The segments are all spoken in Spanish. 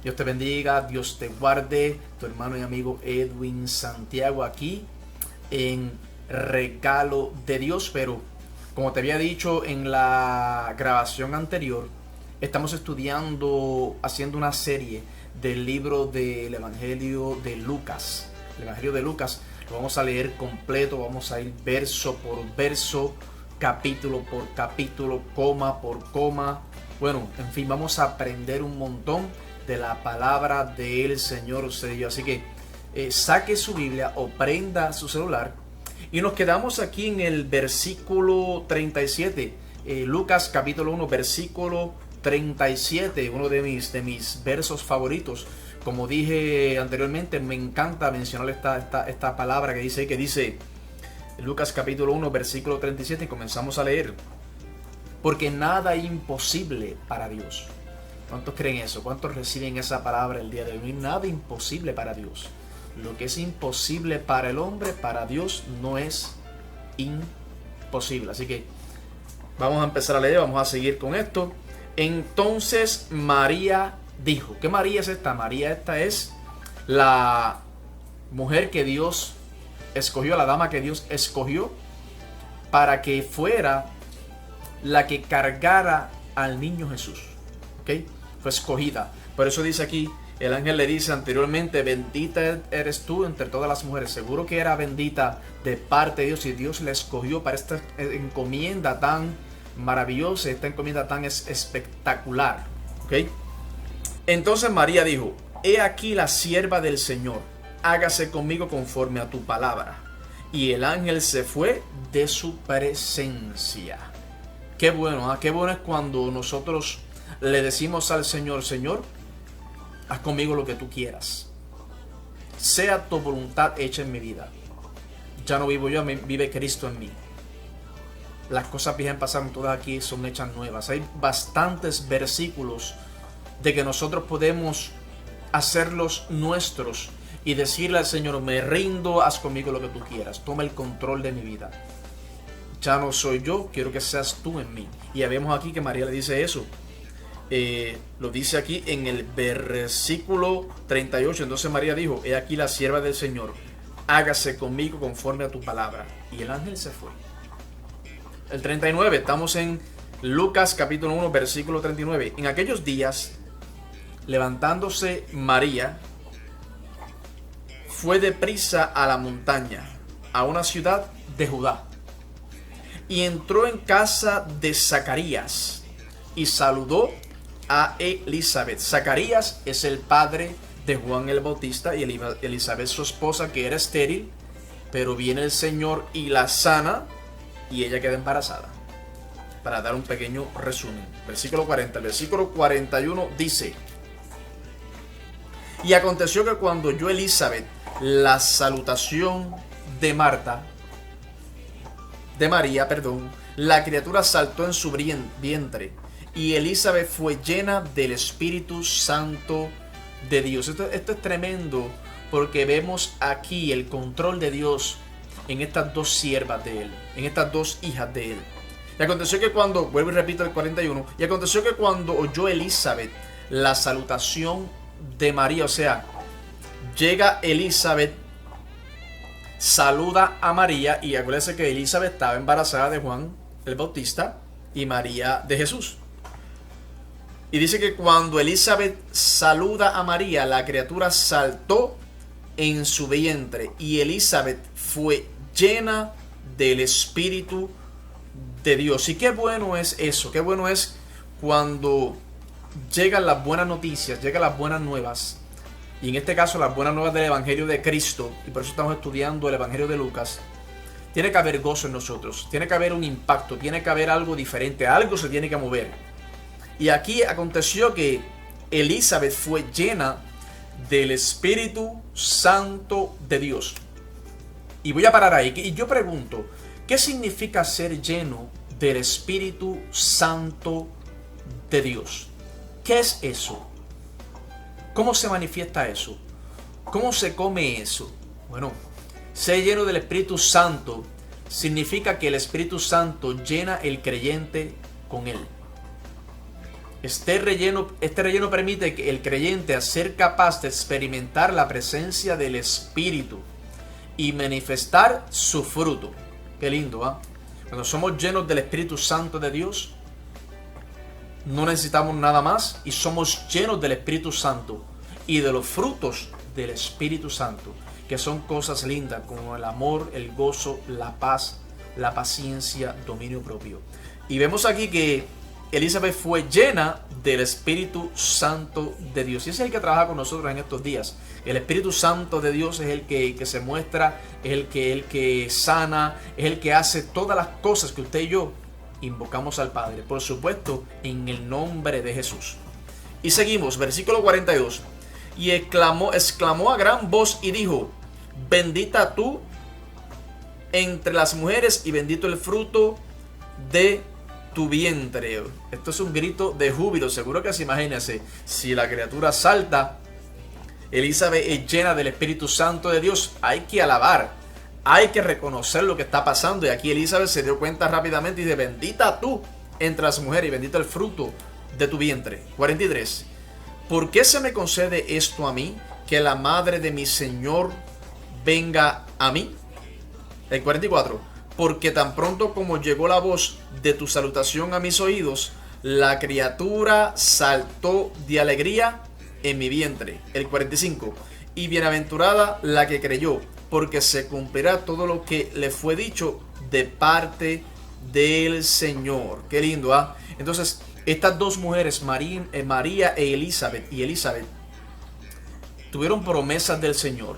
Dios te bendiga, Dios te guarde. Tu hermano y amigo Edwin Santiago aquí en Regalo de Dios. Pero como te había dicho en la grabación anterior, estamos estudiando, haciendo una serie del libro del Evangelio de Lucas. El Evangelio de Lucas lo vamos a leer completo, vamos a ir verso por verso, capítulo por capítulo, coma por coma. Bueno, en fin, vamos a aprender un montón de la palabra del Señor usted y yo. Así que saque su Biblia o prenda su celular y nos quedamos aquí en el versículo 37. Lucas capítulo 1, versículo 37, uno de mis versos favoritos. Como dije anteriormente, me encanta mencionar esta palabra que dice Lucas capítulo 1, versículo 37, y comenzamos a leer. Porque nada es imposible para Dios. ¿Cuántos creen eso? ¿Cuántos reciben esa palabra el día de hoy? Nada imposible para Dios. Lo que es imposible para el hombre, para Dios no es imposible. Así que vamos a empezar a leer, vamos a seguir con esto. Entonces María dijo. ¿Qué María es esta? María esta es la mujer que Dios escogió, la dama que Dios escogió para que fuera la que cargara al niño Jesús. ¿Ok? Fue escogida. Por eso dice aquí, el ángel le dice anteriormente, bendita eres tú entre todas las mujeres. Seguro que era bendita de parte de Dios y Dios la escogió para esta encomienda tan maravillosa, esta encomienda tan espectacular. ¿Ok? Entonces María dijo, he aquí la sierva del Señor, hágase conmigo conforme a tu palabra. Y el ángel se fue de su presencia. Qué bueno, ¿eh? Qué bueno es cuando nosotros le decimos al Señor, Señor, haz conmigo lo que tú quieras. Sea tu voluntad hecha en mi vida. Ya no vivo yo, vive Cristo en mí. Las cosas viejas pasaron, todas aquí son hechas nuevas. Hay bastantes versículos de que nosotros podemos hacerlos nuestros y decirle al Señor, me rindo, haz conmigo lo que tú quieras. Toma el control de mi vida. Ya no soy yo, quiero que seas tú en mí. Y ya vemos aquí que María le dice eso. Lo dice aquí en el versículo 38. Entonces María dijo, he aquí la sierva del Señor, hágase conmigo conforme a tu palabra. Y el ángel se fue. El 39, estamos en Lucas capítulo 1, versículo 39. En aquellos días, levantándose María, fue deprisa a la montaña, a una ciudad de Judá, y entró en casa de Zacarías y saludó a Elizabeth. Zacarías es el padre de Juan el Bautista y Elizabeth su esposa, que era estéril, pero viene el Señor y la sana y ella queda embarazada. Para dar un pequeño resumen, versículo 40, el versículo 41 dice, y aconteció que cuando oyó Elizabeth la salutación de María, la criatura saltó en su vientre, y Elizabeth fue llena del Espíritu Santo de Dios. Esto es tremendo, porque vemos aquí el control de Dios en estas dos siervas de él, en estas dos hijas de él. Y aconteció que cuando, vuelvo y repito el 41, y aconteció que cuando oyó Elizabeth la salutación de María, o sea, llega Elizabeth, saluda a María, y acuérdense que Elizabeth estaba embarazada de Juan el Bautista y María de Jesús. Y dice que cuando Elizabeth saluda a María, la criatura saltó en su vientre y Elizabeth fue llena del Espíritu de Dios. Y qué bueno es eso, qué bueno es cuando llegan las buenas noticias, llegan las buenas nuevas. Y en este caso las buenas nuevas del Evangelio de Cristo, y por eso estamos estudiando el Evangelio de Lucas. Tiene que haber gozo en nosotros, tiene que haber un impacto, tiene que haber algo diferente, algo se tiene que mover. Y aquí aconteció que Elizabeth fue llena del Espíritu Santo de Dios. Y voy a parar ahí, y yo pregunto, ¿qué significa ser lleno del Espíritu Santo de Dios? ¿Qué es eso? ¿Cómo se manifiesta eso? ¿Cómo se come eso? Bueno, ser lleno del Espíritu Santo significa que el Espíritu Santo llena el creyente con él. Este relleno permite que el creyente ser capaz de experimentar la presencia del Espíritu y manifestar su fruto. Qué lindo, ¿ah? Cuando somos llenos del Espíritu Santo de Dios, no necesitamos nada más y somos llenos del Espíritu Santo y de los frutos del Espíritu Santo, que son cosas lindas como el amor, el gozo, la paz, la paciencia, dominio propio. Y vemos aquí que Elizabeth fue llena del Espíritu Santo de Dios. Y ese es el que trabaja con nosotros en estos días. El Espíritu Santo de Dios es el que se muestra, es el que sana, es el que hace todas las cosas que usted y yo invocamos al Padre. Por supuesto, en el nombre de Jesús. Y seguimos, versículo 42. Y exclamó a gran voz y dijo: bendita tú entre las mujeres y bendito el fruto de tu vientre. Esto es un grito de júbilo. Seguro que se imagínense, si la criatura salta, Elizabeth es llena del Espíritu Santo de Dios, hay que alabar, hay que reconocer lo que está pasando. Y aquí Elizabeth se dio cuenta rápidamente y dice: bendita tú entre las mujeres y bendito el fruto de tu vientre. 43. ¿Por qué se me concede esto a mí, que la madre de mi Señor venga a mí? El 44. Porque tan pronto como llegó la voz de tu salutación a mis oídos, la criatura saltó de alegría en mi vientre. El 45. Y bienaventurada la que creyó, porque se cumplirá todo lo que le fue dicho de parte del Señor. Qué lindo, ¿ah? Entonces, estas dos mujeres, María y Elizabeth, tuvieron promesas del Señor.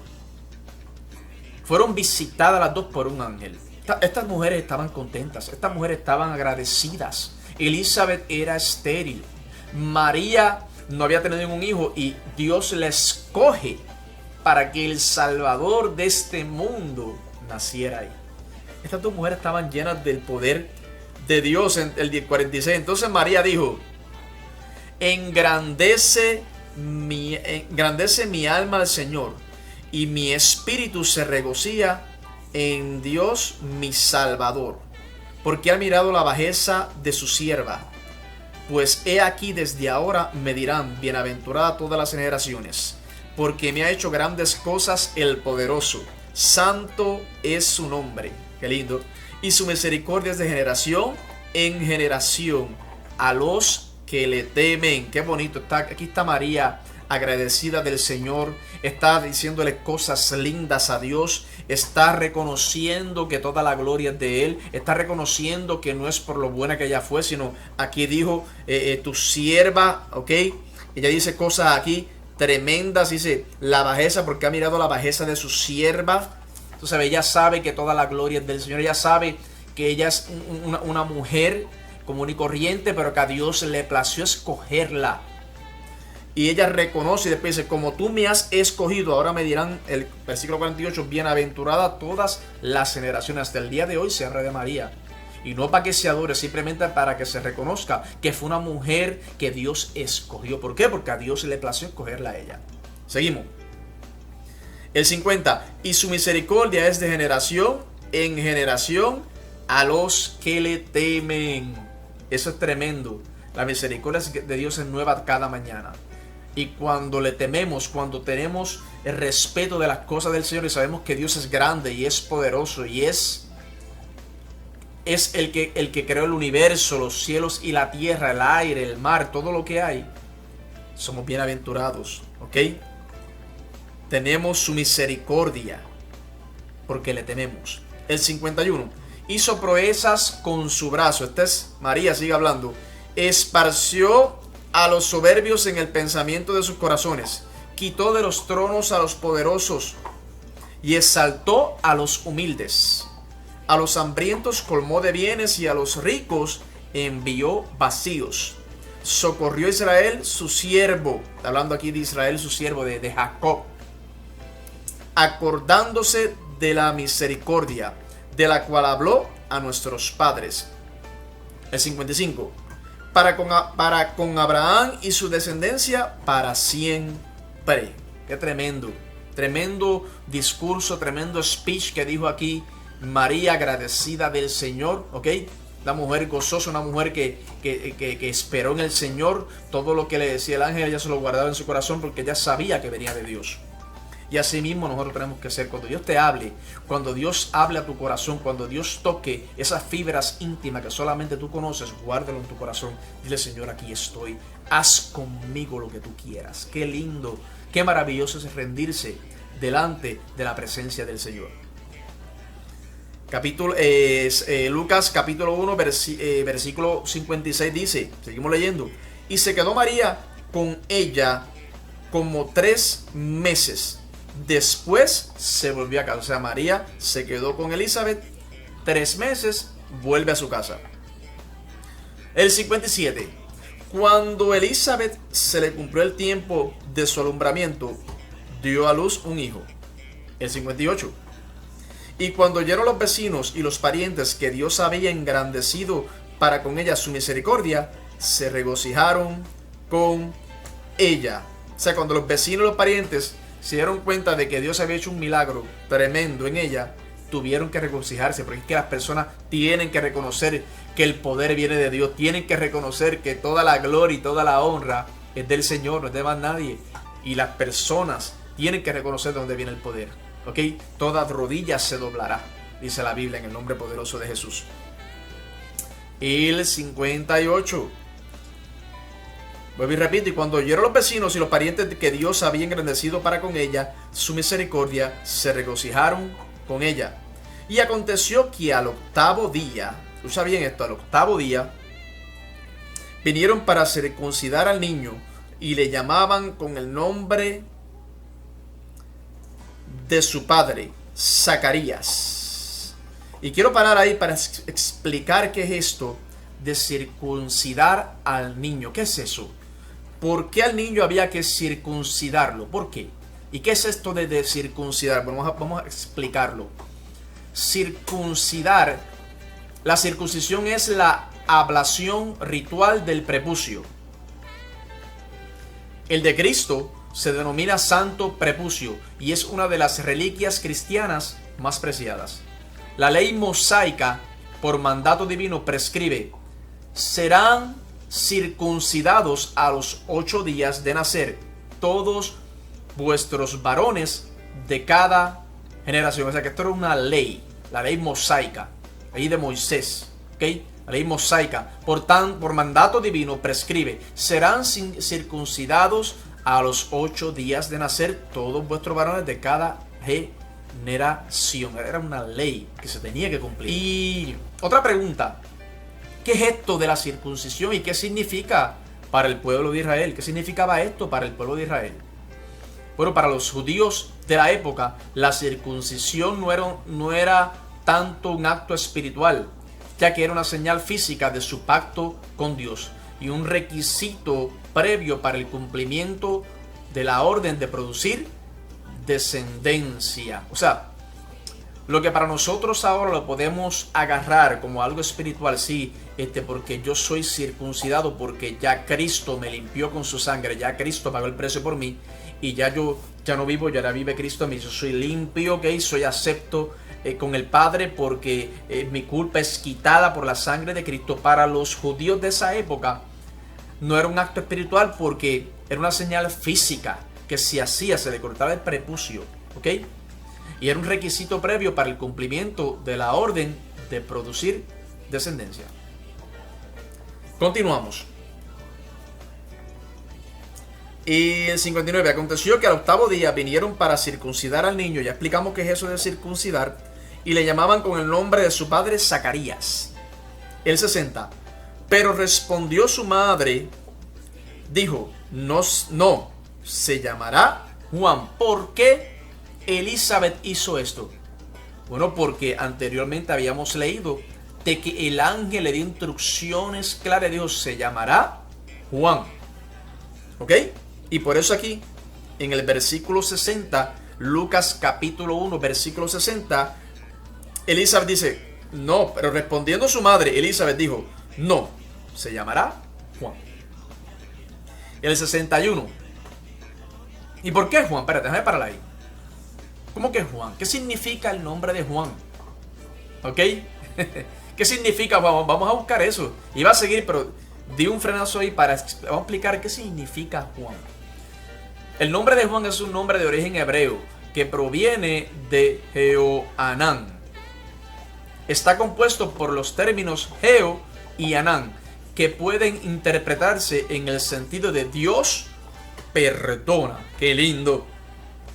Fueron visitadas las dos por un ángel. Estas mujeres estaban contentas, estas mujeres estaban agradecidas. Elizabeth era estéril. María no había tenido ningún hijo y Dios la escoge para que el Salvador de este mundo naciera ahí. Estas dos mujeres estaban llenas del poder de Dios. En el 46. Entonces María dijo: engrandece mi alma al Señor, y mi espíritu se regocija en Dios mi Salvador, porque ha mirado la bajeza de su sierva. Pues he aquí, desde ahora me dirán: bienaventurada todas las generaciones, porque me ha hecho grandes cosas el poderoso. Santo es su nombre. Qué lindo. Y su misericordia es de generación en generación a los que le temen. Qué bonito. Aquí está María, agradecida del Señor. Está diciéndole cosas lindas a Dios. Está reconociendo que toda la gloria es de Él. Está reconociendo que no es por lo buena que ella fue, sino aquí dijo tu sierva, ¿ok? Ella dice cosas aquí tremendas. Dice la bajeza, porque ha mirado la bajeza de su sierva. Entonces ella sabe que toda la gloria es del Señor. Ella sabe que ella es una mujer común y corriente, pero que a Dios le plació escogerla. Y ella reconoce y después dice: como tú me has escogido, ahora me dirán, el versículo 48, bienaventurada todas las generaciones. Hasta el día de hoy se habla de María. Y no para que se adore, simplemente para que se reconozca que fue una mujer que Dios escogió. ¿Por qué? Porque a Dios le plació escogerla a ella. Seguimos. El 50. Y su misericordia es de generación en generación a los que le temen. Eso es tremendo. La misericordia de Dios es nueva cada mañana. Y cuando le tememos, cuando tenemos el respeto de las cosas del Señor y sabemos que Dios es grande y es poderoso y es el que creó el universo, los cielos y la tierra, el aire, el mar, todo lo que hay, somos bienaventurados, ¿ok? Tenemos su misericordia porque le tememos. El 51. Hizo proezas con su brazo. Esta es María, sigue hablando. Esparció a los soberbios en el pensamiento de sus corazones. Quitó de los tronos a los poderosos y exaltó a los humildes. A los hambrientos colmó de bienes y a los ricos envió vacíos. Socorrió a Israel su siervo. Hablando aquí de Israel, su siervo, de Jacob. Acordándose de la misericordia de la cual habló a nuestros padres. El 55. Para con Abraham y su descendencia para siempre. Qué tremendo. Tremendo discurso, tremendo speech que dijo aquí María, agradecida del Señor. ¿Ok? una mujer gozosa, una mujer que esperó en el Señor. Todo lo que le decía el ángel, ella se lo guardaba en su corazón porque ella sabía que venía de Dios. Y así mismo nosotros tenemos que ser. Cuando Dios te hable, cuando Dios hable a tu corazón, cuando Dios toque esas fibras íntimas que solamente tú conoces, guárdalo en tu corazón. Dile: Señor, aquí estoy, haz conmigo lo que tú quieras. Qué lindo, qué maravilloso es rendirse delante de la presencia del Señor. Lucas capítulo 1 versículo 56 dice, seguimos leyendo: y se quedó María con ella como 3 meses. Después se volvió a casa. O sea, María se quedó con Elizabeth 3 meses, vuelve a su casa. El 57. Cuando Elizabeth se le cumplió el tiempo de su alumbramiento, dio a luz un hijo. El 58. Y cuando oyeron los vecinos y los parientes que Dios había engrandecido para con ella su misericordia, se regocijaron con ella. O sea, cuando los vecinos y los parientes se dieron cuenta de que Dios había hecho un milagro tremendo en ella, tuvieron que regocijarse, porque es que las personas tienen que reconocer que el poder viene de Dios, tienen que reconocer que toda la gloria y toda la honra es del Señor, no es de más nadie. Y las personas tienen que reconocer de dónde viene el poder. ¿Ok? Toda rodilla se doblará, dice la Biblia, en el nombre poderoso de Jesús. El 58. Vuelvo y repito: y cuando oyeron los vecinos y los parientes que Dios había engrandecido para con ella su misericordia, se regocijaron con ella. Y aconteció que al 8º día, escucha bien esto, al 8º día, vinieron para circuncidar al niño y le llamaban con el nombre de su padre, Zacarías. Y quiero parar ahí para explicar qué es esto de circuncidar al niño. ¿Qué es eso? ¿Por qué al niño había que circuncidarlo? ¿Por qué? ¿Y qué es esto de circuncidar? Bueno, vamos a explicarlo. Circuncidar, la circuncisión es la ablación ritual del prepucio. El de Cristo se denomina santo prepucio y es una de las reliquias cristianas más preciadas. La ley mosaica, por mandato divino, prescribe: serán circuncidados a los 8 días de nacer todos vuestros varones de cada generación. O sea que esto era una ley, la ley mosaica, la ley de Moisés, ¿ok? La ley mosaica, por mandato divino, prescribe: serán circuncidados a los 8 días de nacer todos vuestros varones de cada generación. Era una ley que se tenía que cumplir. Y otra pregunta: ¿qué es esto de la circuncisión y qué significa para el pueblo de Israel? ¿Qué significaba esto para el pueblo de Israel? Bueno, para los judíos de la época, la circuncisión no era tanto un acto espiritual, ya que era una señal física de su pacto con Dios y un requisito previo para el cumplimiento de la orden de producir descendencia. O sea, lo que para nosotros ahora lo podemos agarrar como algo espiritual, sí, porque yo soy circuncidado, porque ya Cristo me limpió con su sangre, ya Cristo pagó el precio por mí, y ya yo ya no vivo, ya ahora vive Cristo en mí. Yo soy limpio, ¿ok? Soy acepto con el Padre porque mi culpa es quitada por la sangre de Cristo. Para los judíos de esa época no era un acto espiritual porque era una señal física que se hacía, se le cortaba el prepucio, ¿ok? Y era un requisito previo para el cumplimiento de la orden de producir descendencia. Continuamos. Y el 59, aconteció que al 8º día vinieron para circuncidar al niño. Ya explicamos qué es eso de circuncidar. Y le llamaban con el nombre de su padre, Zacarías. El 60, pero respondió su madre, dijo: no, se llamará Juan. ¿Por qué Elizabeth hizo esto? Bueno, porque anteriormente habíamos leído de que el ángel le dio instrucciones claras. Dios: se llamará Juan. ¿Ok? Y por eso aquí, en el versículo 60, Lucas capítulo 1, versículo 60, Elizabeth dice: no, pero respondiendo su madre, Elizabeth dijo: no, se llamará Juan. El 61. ¿Y por qué Juan? Espérate, déjame parar ahí. ¿Cómo que Juan? ¿Qué significa el nombre de Juan? ¿Ok? ¿Qué significa, Juan? Vamos a buscar eso. Iba a seguir, pero di un frenazo ahí vamos a explicar qué significa Juan. El nombre de Juan es un nombre de origen hebreo que proviene de Jehoanán. Está compuesto por los términos Geo y Anán, que pueden interpretarse en el sentido de Dios perdona. Qué lindo,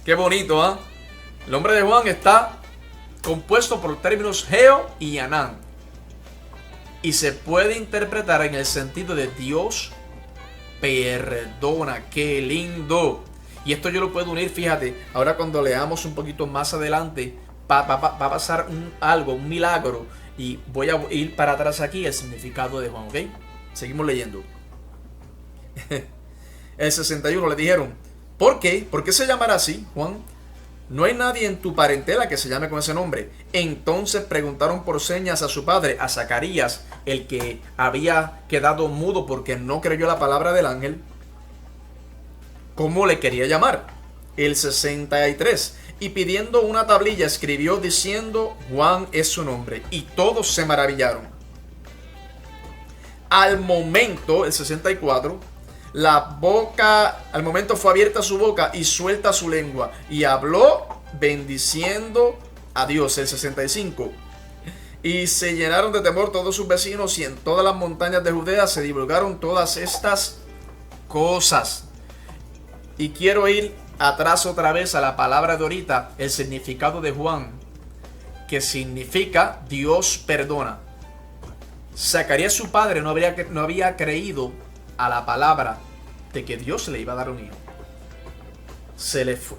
qué bonito, ¿ah? El nombre de Juan está compuesto por los términos Geo y Anán, y se puede interpretar en el sentido de Dios perdona. Qué lindo. Y esto yo lo puedo unir, fíjate, ahora cuando leamos un poquito más adelante, va a pasar un milagro, y voy a ir para atrás aquí el significado de Juan, ¿ok? Seguimos leyendo. El 61 le dijeron, ¿por qué? ¿Por qué se llamará así, Juan? No hay nadie en tu parentela que se llame con ese nombre. Entonces preguntaron por señas a su padre, a Zacarías, el que había quedado mudo porque no creyó la palabra del ángel, cómo le quería llamar. El 63. Y pidiendo una tablilla escribió diciendo, Juan es su nombre. Y todos se maravillaron. Al momento, el 64, al momento fue abierta su boca y suelta su lengua, y habló bendiciendo a Dios. El 65. Y se llenaron de temor todos sus vecinos, y en todas las montañas de Judea se divulgaron todas estas cosas. Y quiero ir atrás otra vez a la palabra de ahorita, el significado de Juan, que significa Dios perdona. Zacarías, su padre, no había creído a la palabra de que Dios le iba a dar un hijo.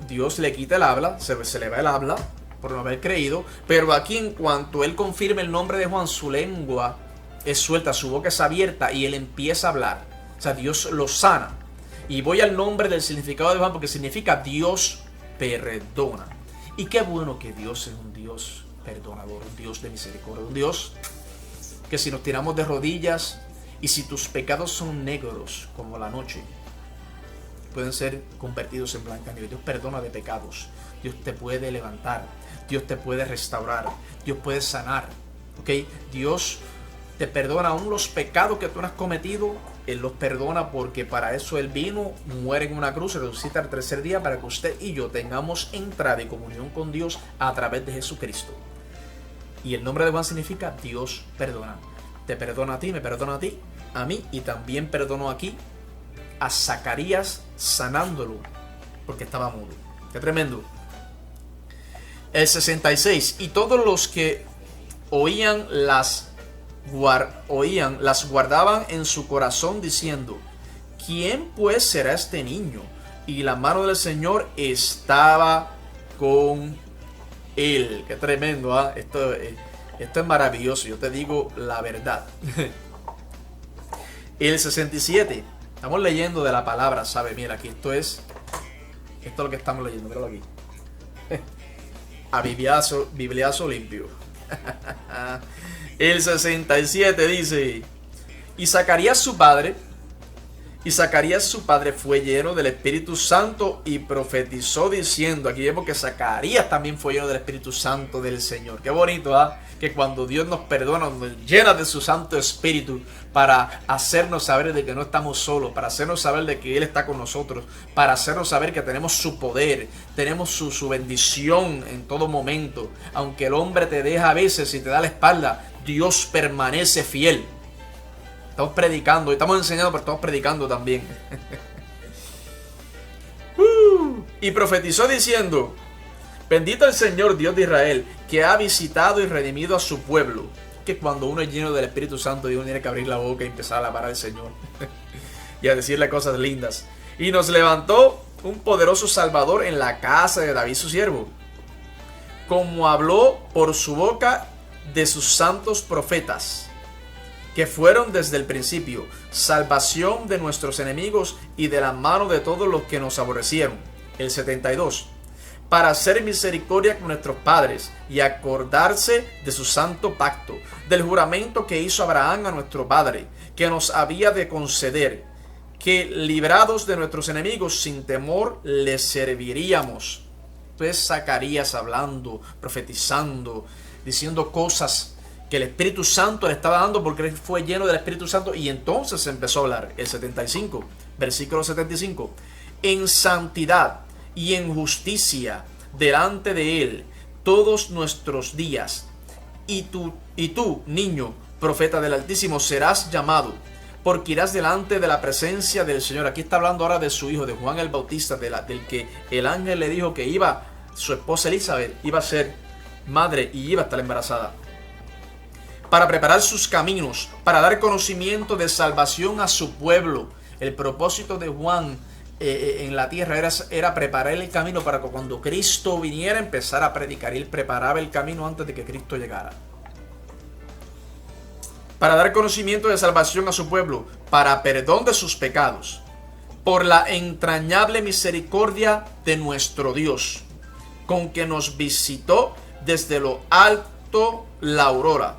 Dios le quita el habla, se le va el habla por no haber creído, pero aquí en cuanto él confirma el nombre de Juan, su lengua es suelta, su boca es abierta y él empieza a hablar. O sea, Dios lo sana. Y voy al nombre del significado de Juan porque significa Dios perdona. Y qué bueno que Dios es un Dios perdonador, un Dios de misericordia, un Dios que si nos tiramos de rodillas y si tus pecados son negros como la noche, pueden ser convertidos en blanca nieve. Dios perdona de pecados. Dios te puede levantar. Dios te puede restaurar. Dios puede sanar. ¿Ok? Dios te perdona aún los pecados que tú no has cometido. Él los perdona porque para eso Él vino, muere en una cruz, resucita al tercer día para que usted y yo tengamos entrada y comunión con Dios a través de Jesucristo. Y el nombre de Juan significa Dios perdona. Te perdona a ti, me perdona a ti, a mí, y también perdonó aquí a Zacarías sanándolo porque estaba mudo. Qué tremendo. El 66. Y todos los que oían las guardaban en su corazón diciendo, ¿quién pues será este niño? Y la mano del Señor estaba con él. Qué tremendo, ¿ah? Esto es maravilloso, yo te digo la verdad. El 67. Estamos leyendo de la palabra, ¿sabe? Mira, aquí esto es lo que estamos leyendo, míralo aquí. A bibliazo limpio. El 67 dice, y Zacarías su padre fue lleno del Espíritu Santo y profetizó diciendo, aquí vemos que Zacarías también fue lleno del Espíritu Santo del Señor. Qué bonito, ¿ah? Que cuando Dios nos perdona, nos llena de su Santo Espíritu para hacernos saber de que no estamos solos, para hacernos saber de que Él está con nosotros, para hacernos saber que tenemos su poder, tenemos su bendición en todo momento. Aunque el hombre te deja a veces y te da la espalda, Dios permanece fiel. Estamos predicando, estamos enseñando, pero estamos predicando también. Y profetizó diciendo, bendito el Señor Dios de Israel, que ha visitado y redimido a su pueblo. Que cuando uno es lleno del Espíritu Santo, uno tiene que abrir la boca y empezar a alabar al Señor. Y a decirle cosas lindas. Y nos levantó un poderoso Salvador en la casa de David su siervo, como habló por su boca de sus santos profetas, que fueron desde el principio, salvación de nuestros enemigos y de la mano de todos los que nos aborrecieron. El 72. Para hacer misericordia con nuestros padres y acordarse de su santo pacto, del juramento que hizo Abraham a nuestro padre, que nos había de conceder, que librados de nuestros enemigos sin temor les serviríamos. Entonces Zacarías hablando, profetizando, diciendo cosas que el Espíritu Santo le estaba dando porque él fue lleno del Espíritu Santo, y entonces empezó a hablar. El 75, versículo 75. En santidad y en justicia delante de él todos nuestros días. Y tú, niño, profeta del Altísimo, serás llamado, porque irás delante de la presencia del Señor. Aquí está hablando ahora de su hijo, de Juan el Bautista, del que el ángel le dijo que su esposa Elizabeth iba a ser madre y iba a estar embarazada. Para preparar sus caminos, para dar conocimiento de salvación a su pueblo. El propósito de Juan en la tierra era preparar el camino para que cuando Cristo viniera empezar a predicar. Él preparaba el camino antes de que Cristo llegara. Para dar conocimiento de salvación a su pueblo, para perdón de sus pecados, por la entrañable misericordia de nuestro Dios, con que nos visitó desde lo alto la aurora,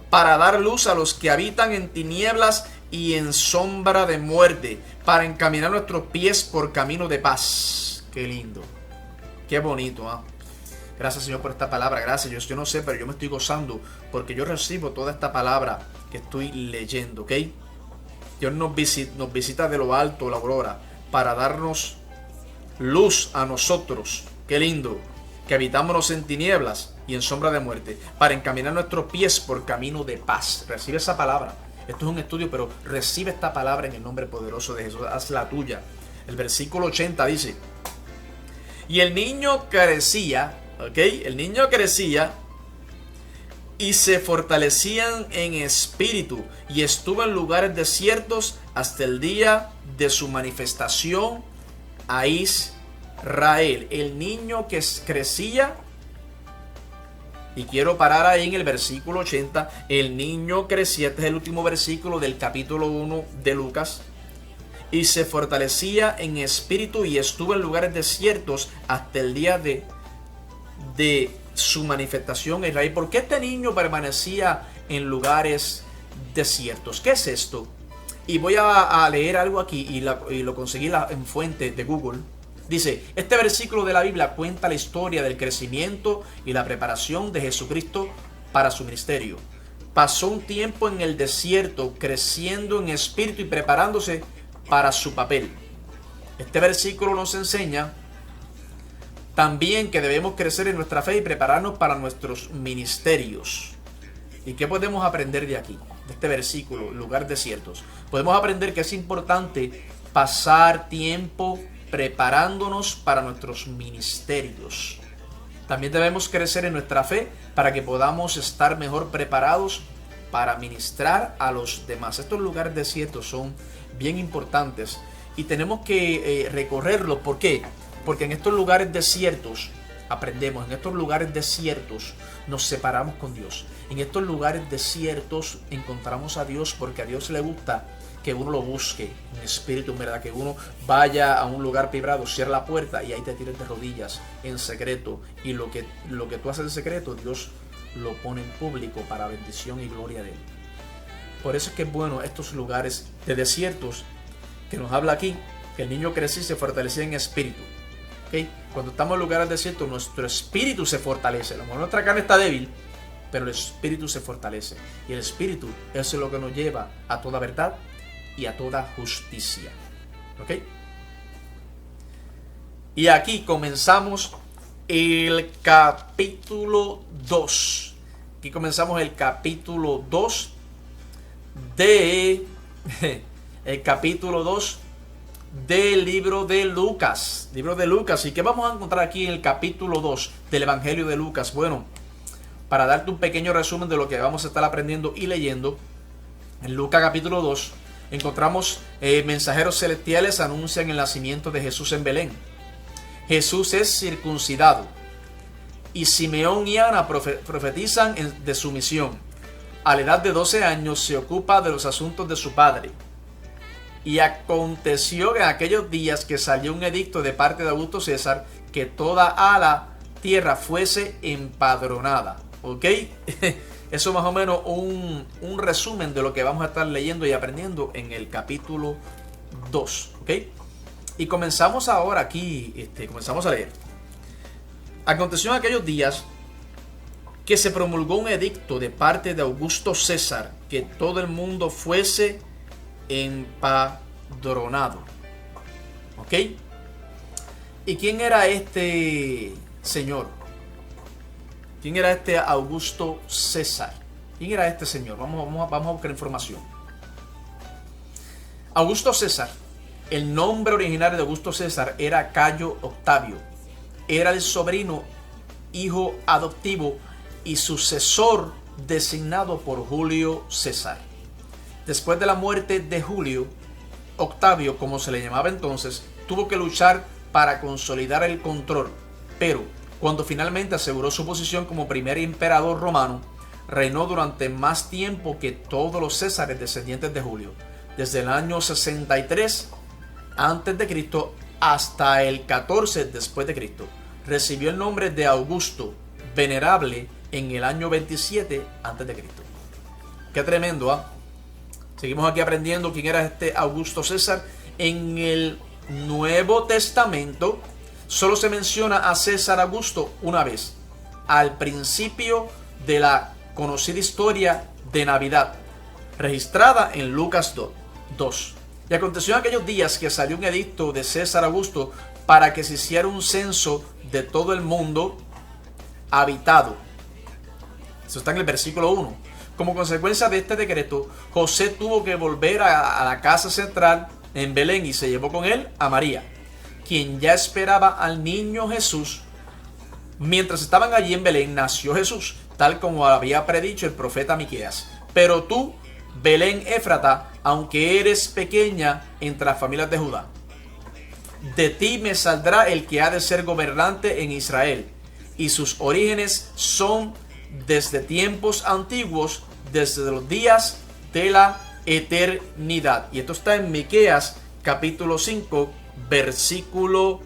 para dar luz a los que habitan en tinieblas y en sombra de muerte, para encaminar nuestros pies por camino de paz. Qué lindo, qué bonito, ¿eh? Gracias, Señor, por esta palabra. Gracias. Yo no sé, pero yo me estoy gozando porque yo recibo toda esta palabra que estoy leyendo, ¿ok? Dios nos visita de lo alto la aurora para darnos luz a nosotros. Qué lindo, que habitamos en tinieblas y en sombra de muerte, para encaminar nuestros pies por camino de paz. Recibe esa palabra. Esto es un estudio, pero recibe esta palabra en el nombre poderoso de Jesús. Hazla tuya. El versículo 80 dice: y el niño crecía, ¿ok? El niño crecía y se fortalecían en espíritu, y estuvo en lugares desiertos hasta el día de su manifestación a Israel. El niño que crecía, y quiero parar ahí en el versículo 80. El niño crecía, este es el último versículo del capítulo 1 de Lucas. Y se fortalecía en espíritu y estuvo en lugares desiertos hasta el día de su manifestación a Israel. ¿Por qué este niño permanecía en lugares desiertos? ¿Qué es esto? Y voy a leer algo aquí y lo conseguí en fuente de Google. Dice, este versículo de la Biblia cuenta la historia del crecimiento y la preparación de Jesucristo para su ministerio. Pasó un tiempo en el desierto creciendo en espíritu y preparándose para su papel. Este versículo nos enseña también que debemos crecer en nuestra fe y prepararnos para nuestros ministerios. ¿Y qué podemos aprender de aquí? De este versículo, lugar desiertos. Podemos aprender que es importante pasar tiempo preparándonos para nuestros ministerios. También debemos crecer en nuestra fe para que podamos estar mejor preparados para ministrar a los demás. Estos lugares desiertos son bien importantes y tenemos que recorrerlos. ¿Por qué? Porque en estos lugares desiertos aprendemos, en estos lugares desiertos nos separamos con Dios. En estos lugares desiertos encontramos a Dios, porque a Dios le gusta que uno lo busque en espíritu, en verdad, que uno vaya a un lugar privado, cierre la puerta y ahí te tires de rodillas en secreto, y lo que tú haces en secreto, Dios lo pone en público para bendición y gloria de Él. Por eso es que es bueno estos lugares de desiertos que nos habla aquí, que el niño crecía y se fortalecía en espíritu. ¿Okay? Cuando estamos en lugares desiertos, nuestro espíritu se fortalece. A lo mejor nuestra carne está débil, pero el espíritu se fortalece. Y el espíritu, eso es lo que nos lleva a toda verdad y a toda justicia. ¿Ok? Y aquí comenzamos el capítulo 2. Aquí comenzamos el capítulo 2 el capítulo 2 del libro de Lucas. Libro de Lucas. ¿Y qué vamos a encontrar aquí en el capítulo 2 del Evangelio de Lucas? Bueno, para darte un pequeño resumen de lo que vamos a estar aprendiendo y leyendo, en Lucas capítulo 2 encontramos mensajeros celestiales anuncian el nacimiento de Jesús en Belén. Jesús es circuncidado y Simeón y Ana profetizan de su misión. A la edad de 12 años se ocupa de los asuntos de su padre. Y aconteció en aquellos días que salió un edicto de parte de Augusto César que toda a la tierra fuese empadronada. ¿Ok? Eso más o menos un resumen de lo que vamos a estar leyendo y aprendiendo en el capítulo 2. ¿Ok? Y comenzamos ahora aquí, comenzamos a leer. Aconteció en aquellos días que se promulgó un edicto de parte de Augusto César que todo el mundo fuese empadronado. ¿Ok? ¿Y quién era este señor? ¿Quién era este Augusto César? ¿Quién era este señor? Vamos a buscar información. Augusto César, el nombre originario de Augusto César era Cayo Octavio. Era el sobrino, hijo adoptivo y sucesor designado por Julio César. Después de la muerte de Julio, Octavio, como se le llamaba entonces, tuvo que luchar para consolidar el control, pero cuando finalmente aseguró su posición como primer emperador romano, reinó durante más tiempo que todos los Césares descendientes de Julio, desde el año 63 a.C. hasta el 14 después de Cristo. Recibió el nombre de Augusto, venerable, en el año 27 a.C. Qué tremendo, ¿ah? Seguimos aquí aprendiendo quién era este Augusto César. En el Nuevo Testamento solo se menciona a César Augusto una vez, al principio de la conocida historia de Navidad, registrada en Lucas 2. Y aconteció en aquellos días que salió un edicto de César Augusto para que se hiciera un censo de todo el mundo habitado. Eso está en el versículo 1. Como consecuencia de este decreto, José tuvo que volver a la casa central en Belén y se llevó con él a María, quien ya esperaba al niño Jesús. Mientras estaban allí en Belén, nació Jesús, tal como había predicho el profeta Miqueas. Pero tú, Belén Éfrata, aunque eres pequeña entre las familias de Judá, de ti me saldrá el que ha de ser gobernante en Israel, y sus orígenes son desde tiempos antiguos, desde los días de la eternidad. Y esto está en Miqueas capítulo 5 versículo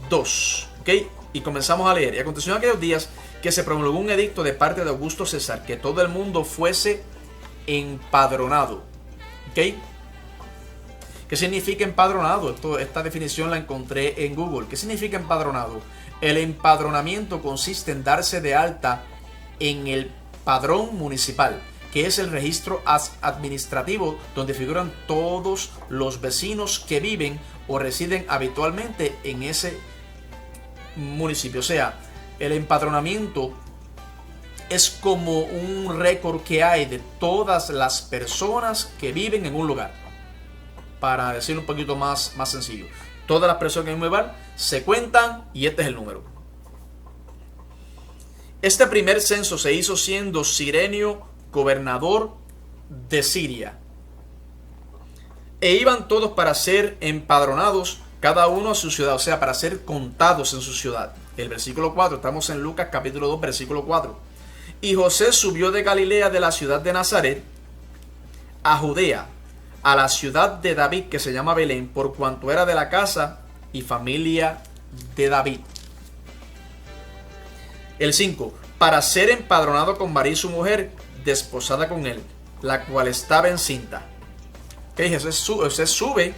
2. ¿Ok? Y comenzamos a leer. Y aconteció en aquellos días que se promulgó un edicto de parte de Augusto César que todo el mundo fuese empadronado. ¿Ok? ¿Qué significa empadronado? Esta definición la encontré en Google. ¿Qué significa empadronado? El empadronamiento consiste en darse de alta en el padrón municipal, que es el registro administrativo donde figuran todos los vecinos que viven o residen habitualmente en ese municipio. O sea, el empadronamiento es como un récord que hay de todas las personas que viven en un lugar. Para decirlo un poquito más sencillo, todas las personas en un lugar se cuentan y este es el número. Este primer censo se hizo siendo Cirenio gobernador de Siria. E iban todos para ser empadronados, cada uno a su ciudad, o sea, para ser contados en su ciudad. El versículo 4, estamos en Lucas capítulo 2, versículo 4. Y José subió de Galilea, de la ciudad de Nazaret, a Judea, a la ciudad de David, que se llama Belén, por cuanto era de la casa y familia de David. El 5, para ser empadronado con María su mujer, desposada con él, la cual estaba encinta. Que Jesús sube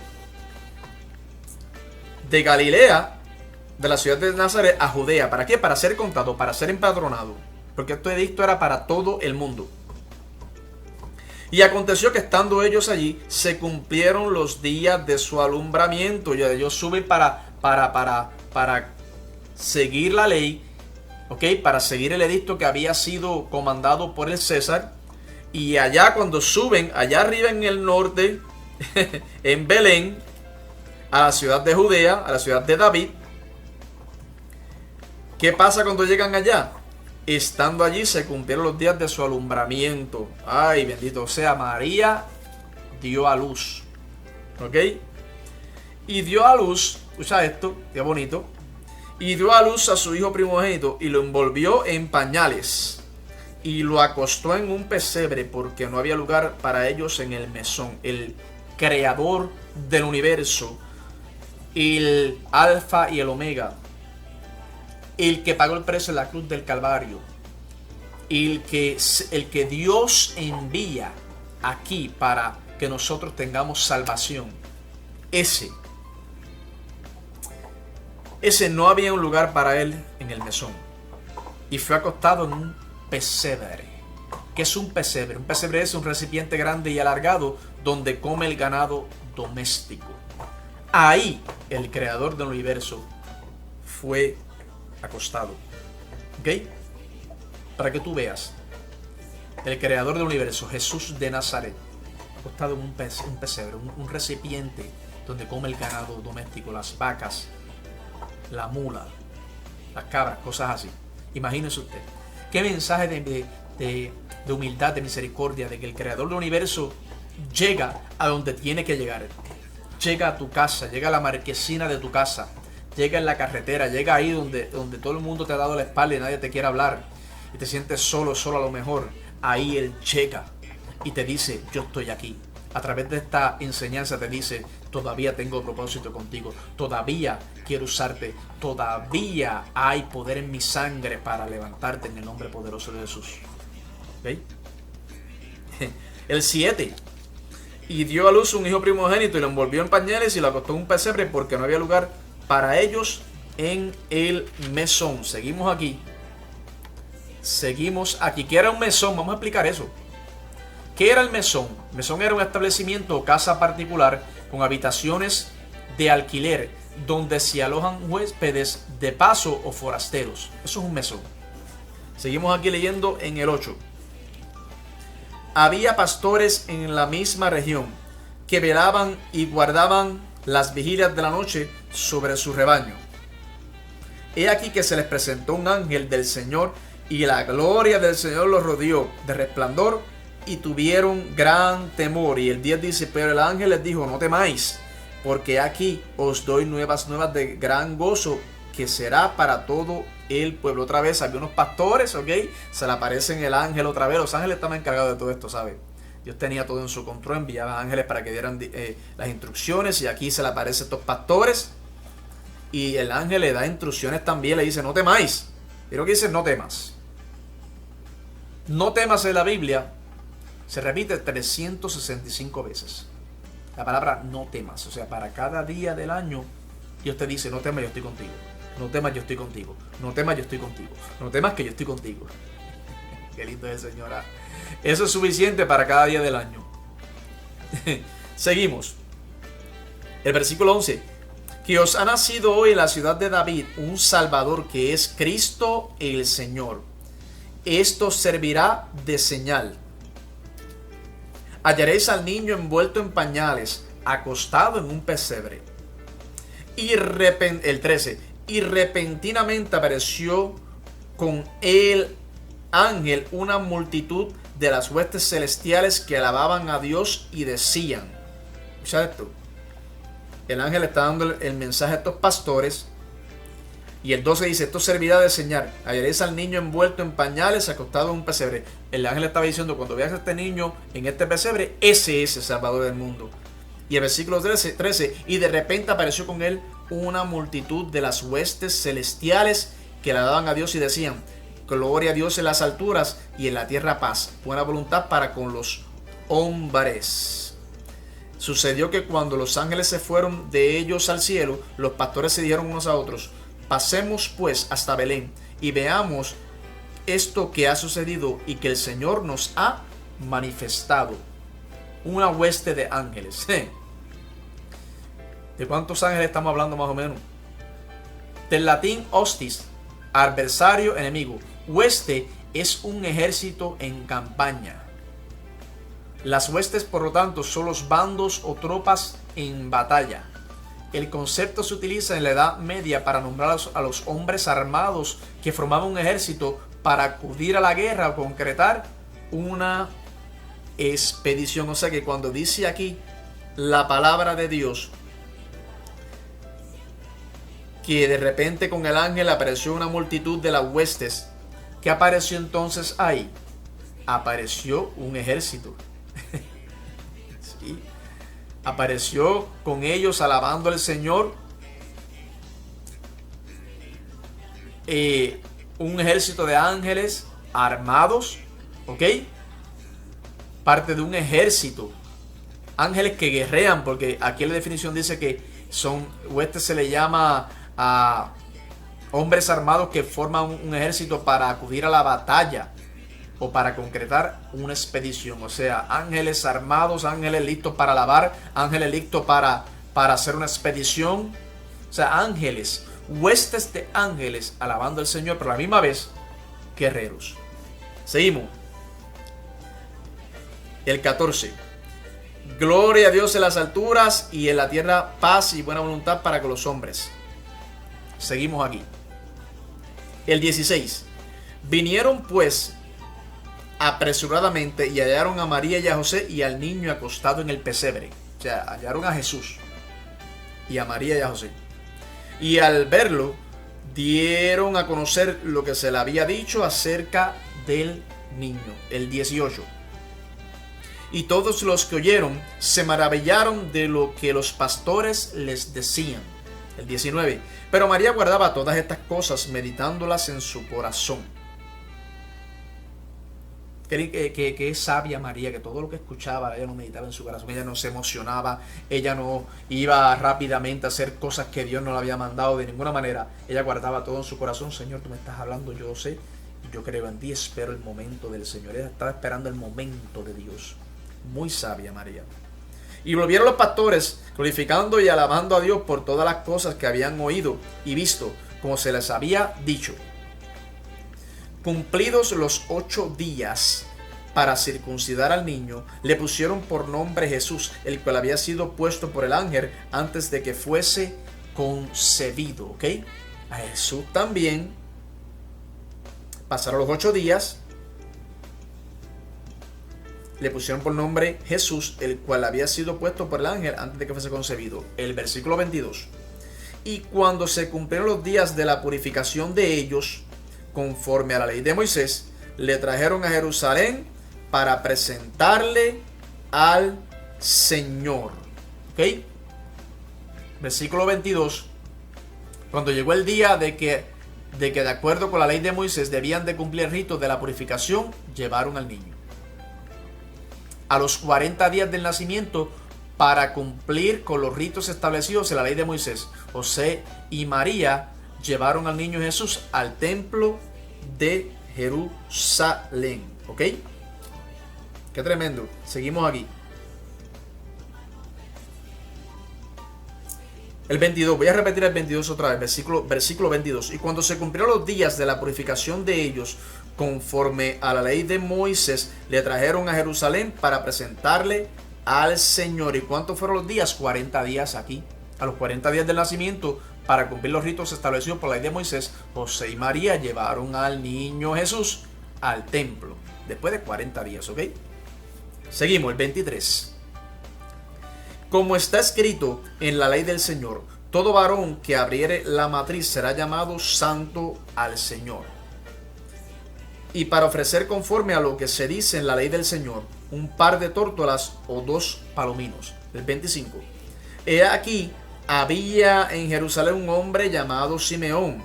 de Galilea, de la ciudad de Nazaret, a Judea. ¿Para qué? Para ser contado, para ser empadronado. Porque este edicto era para todo el mundo. Y aconteció que estando ellos allí, se cumplieron los días de su alumbramiento. Y ellos suben para seguir la ley, ¿ok? Para seguir el edicto que había sido comandado por el César. Y allá cuando suben, allá arriba en el norte, en Belén, a la ciudad de Judea, a la ciudad de David, ¿qué pasa cuando llegan allá? Estando allí se cumplieron los días de su alumbramiento. Ay, bendito sea, María dio a luz. ¿Ok? Y dio a luz, escucha esto, qué bonito. Y dio a luz a su hijo primogénito y lo envolvió en pañales. Y lo acostó en un pesebre porque no había lugar para ellos en el mesón. El creador del universo, el alfa y el omega, el que pagó el precio en la cruz del Calvario, el que Dios envía aquí para que nosotros tengamos salvación. Ese no había un lugar para él en el mesón y fue acostado en un pesebre. ¿Qué es un pesebre? Un pesebre es un recipiente grande y alargado donde come el ganado doméstico. Ahí el creador del universo fue acostado. ¿Ok? Para que tú veas. El creador del universo, Jesús de Nazaret, acostado en un pesebre, un recipiente donde come el ganado doméstico, las vacas, la mula, las cabras, cosas así. Imagínese usted. Qué mensaje de humildad, de misericordia, de que el creador del universo llega a donde tiene que llegar. Llega a tu casa, llega a la marquesina de tu casa, llega en la carretera, llega ahí donde todo el mundo te ha dado la espalda y nadie te quiere hablar y te sientes solo a lo mejor. Ahí Él llega y te dice, yo estoy aquí. A través de esta enseñanza te dice, todavía tengo propósito contigo, todavía quiero usarte, todavía hay poder en mi sangre para levantarte en el nombre poderoso de Jesús. ¿Okay? El 7. Y dio a luz un hijo primogénito y lo envolvió en pañales y lo acostó en un pesebre porque no había lugar para ellos en el mesón. Seguimos aquí. ¿Qué era un mesón? Vamos a explicar eso. ¿Qué era el mesón? El mesón era un establecimiento o casa particular con habitaciones de alquiler donde se alojan huéspedes de paso o forasteros. Eso es un mesón. Seguimos aquí leyendo en el 8. Había pastores en la misma región que velaban y guardaban las vigilias de la noche sobre su rebaño. He aquí que se les presentó un ángel del Señor y la gloria del Señor los rodeó de resplandor y tuvieron gran temor. Y el 10 dice, pero el ángel les dijo, no temáis, porque aquí os doy nuevas de gran gozo que será para todo el pueblo. Otra vez había unos pastores, ¿ok? Se le aparece el ángel otra vez. Los ángeles estaban encargados de todo esto, ¿sabes? Dios tenía todo en su control, enviaba ángeles para que dieran las instrucciones y aquí se le aparecen estos pastores y el ángel le da instrucciones también, le dice, no temáis. Y lo que dice, no temas. No temas en la Biblia se repite 365 veces. La palabra no temas, o sea, para cada día del año Dios te dice, no temas, yo estoy contigo. No temas, yo estoy contigo. No temas, yo estoy contigo. No temas que yo estoy contigo. Qué lindo es el Señor. Eso es suficiente para cada día del año. Seguimos. El versículo 11. Que os ha nacido hoy en la ciudad de David un Salvador que es Cristo el Señor. Esto servirá de señal. Hallaréis al niño envuelto en pañales, acostado en un pesebre. El 13. Y repentinamente apareció con el ángel una multitud de las huestes celestiales que alababan a Dios y decían. Escucha esto. El ángel está dando el mensaje a estos pastores. Y el 12 dice, esto servirá de señal. Hallaréis al niño envuelto en pañales, acostado en un pesebre. El ángel estaba diciendo, cuando veas a este niño en este pesebre, ese es el Salvador del mundo. Y el versículo 13, y de repente apareció con él una multitud de las huestes celestiales que le daban a Dios y decían, gloria a Dios en las alturas y en la tierra paz, buena voluntad para con los hombres. Sucedió que cuando los ángeles se fueron de ellos al cielo, los pastores se dijeron unos a otros, pasemos pues hasta Belén y veamos esto que ha sucedido y que el Señor nos ha manifestado. Una hueste de ángeles. ¿De cuántos ángeles estamos hablando más o menos? Del latín hostis, adversario, enemigo. Hueste es un ejército en campaña. Las huestes, por lo tanto, son los bandos o tropas en batalla. El concepto se utiliza en la Edad Media para nombrar a los hombres armados que formaban un ejército para acudir a la guerra o concretar una expedición. O sea que cuando dice aquí la palabra de Dios que de repente con el ángel apareció una multitud de las huestes, ¿qué apareció entonces ahí? Apareció un ejército. Sí. Apareció con ellos alabando al Señor un ejército de ángeles armados, ¿ok? Parte de un ejército, ángeles que guerrean, porque aquí la definición dice que son huestes, se le llama a hombres armados que forman un ejército para acudir a la batalla. o para concretar una expedición. O sea, ángeles armados, ángeles listos para alabar, ángeles listos para hacer una expedición. O sea, ángeles, huestes de ángeles alabando al Señor, pero a la misma vez guerreros. Seguimos. El 14. Gloria a Dios en las alturas y en la tierra paz y buena voluntad para con los hombres. Seguimos aquí. El 16. Vinieron pues apresuradamente y hallaron a María y a José y al niño acostado en el pesebre. O sea, hallaron a Jesús y a María y a José. Y al verlo, dieron a conocer lo que se le había dicho acerca del niño. El 18. Y todos los que oyeron se maravillaron de lo que los pastores les decían. El 19. Pero María guardaba todas estas cosas, meditándolas en su corazón. Que es sabia María, que todo lo que escuchaba, ella no meditaba en su corazón, ella no se emocionaba, ella no iba rápidamente a hacer cosas que Dios no le había mandado de ninguna manera. Ella guardaba todo en su corazón. Señor, tú me estás hablando, yo lo sé, yo creo en ti, espero el momento del Señor. Ella estaba esperando el momento de Dios. Muy sabia María. Y volvieron los pastores glorificando y alabando a Dios por todas las cosas que habían oído y visto, como se les había dicho. Cumplidos los 8 días para circuncidar al niño, le pusieron por nombre Jesús, el cual había sido puesto por el ángel antes de que fuese concebido. ¿Ok? A Jesús también pasaron los 8 días. Le pusieron por nombre Jesús, el cual había sido puesto por el ángel antes de que fuese concebido. El versículo 22. Y cuando se cumplieron los días de la purificación de ellos, conforme a la ley de Moisés, le trajeron a Jerusalén para presentarle al Señor. ¿Ok? Versículo 22. Cuando llegó el día de que de acuerdo con la ley de Moisés debían de cumplir el rito de la purificación, llevaron al niño. A los 40 días del nacimiento, para cumplir con los ritos establecidos en la ley de Moisés, José y María llevaron al niño Jesús al templo de Jerusalén. ¿Ok? Qué tremendo. Seguimos aquí. El 22, voy a repetir el 22 otra vez, versículo 22. Y cuando se cumplieron los días de la purificación de ellos, conforme a la ley de Moisés, le trajeron a Jerusalén para presentarle al Señor. ¿Y cuántos fueron los días? 40 días aquí. A los 40 días del nacimiento, para cumplir los ritos establecidos por la ley de Moisés, José y María llevaron al niño Jesús al templo. Después de 40 días, ¿ok? Seguimos, el 23. Como está escrito en la ley del Señor, todo varón que abriere la matriz será llamado santo al Señor. Y para ofrecer conforme a lo que se dice en la ley del Señor, un par de tórtolas o 2 palominos. El 25. He aquí, había en Jerusalén un hombre llamado Simeón.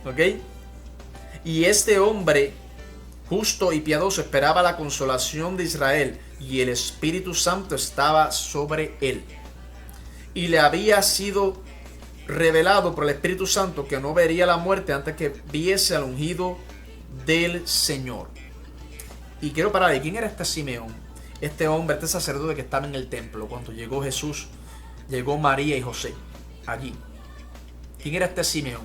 ¿Ok? Y este hombre, justo y piadoso, esperaba la consolación de Israel, y el Espíritu Santo estaba sobre él. Y le había sido revelado por el Espíritu Santo que no vería la muerte antes que viese al ungido del Señor. Y quiero parar ahí. ¿Quién era este Simeón? Este hombre, este sacerdote que estaba en el templo cuando llegó Jesús, llegó María y José allí. ¿Quién era este Simeón?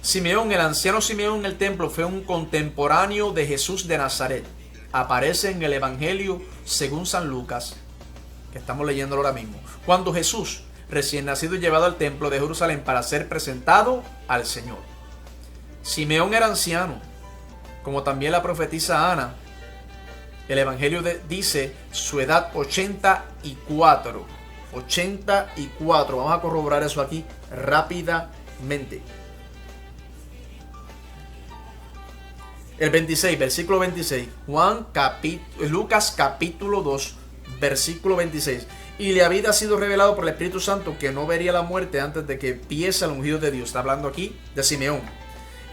Simeón, el anciano Simeón en el templo, fue un contemporáneo de Jesús de Nazaret. Aparece en el Evangelio según San Lucas, que estamos leyéndolo ahora mismo. Cuando Jesús, recién nacido, y llevado al templo de Jerusalén para ser presentado al Señor. Simeón era anciano, como también la profetisa Ana. El Evangelio dice su edad 84. 84. Vamos a corroborar eso aquí rápidamente. El 26, versículo 26. Lucas capítulo 2, versículo 26. Y le había sido revelado por el Espíritu Santo que no vería la muerte antes de que viese al ungido de Dios. Está hablando aquí de Simeón.